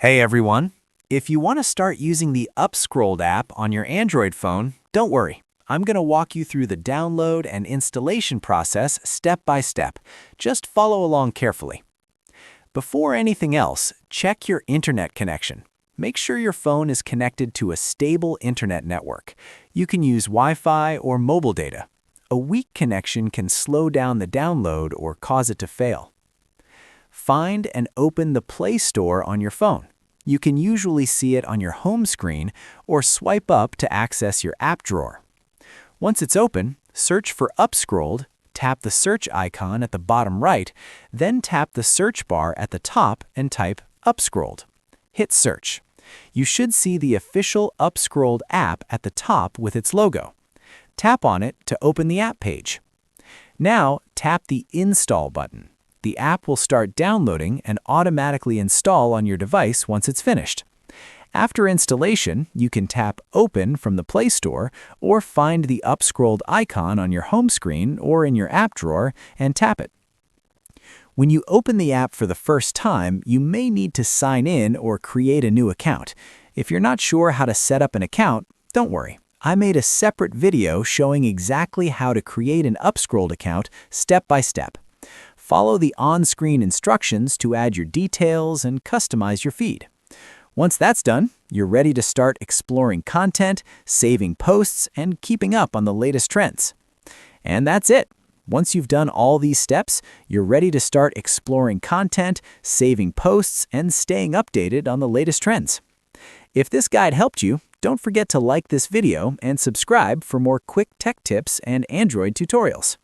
Hey everyone! If you want to start using the UpScrolled app on your Android phone, don't worry. I'm going to walk you through the download and installation process step by step. Just follow along carefully. Before anything else, check your internet connection. Make sure your phone is connected to a stable internet network. You can use Wi-Fi or mobile data. A weak connection can slow down the download or cause it to fail. Find and open the Play Store on your phone. You can usually see it on your home screen or swipe up to access your app drawer. Once it's open, search for UpScrolled, tap the search icon at the bottom right, then tap the search bar at the top and type UpScrolled. Hit search. You should see the official UpScrolled app at the top with its logo. Tap on it to open the app page. Now tap the Install button. The app will start downloading and automatically install on your device once it's finished. After installation, you can tap Open from the Play Store or find the UpScrolled icon on your home screen or in your app drawer and tap it. When you open the app for the first time, you may need to sign in or create a new account. If you're not sure how to set up an account, don't worry. I made a separate video showing exactly how to create an UpScrolled account step by step. Follow the on-screen instructions to add your details and customize your feed. Once that's done, you're ready to start exploring content, saving posts, and keeping up on the latest trends. And that's it. Once you've done all these steps, you're ready to start exploring content, saving posts, and staying updated on the latest trends. If this guide helped you, don't forget to like this video and subscribe for more quick tech tips and Android tutorials.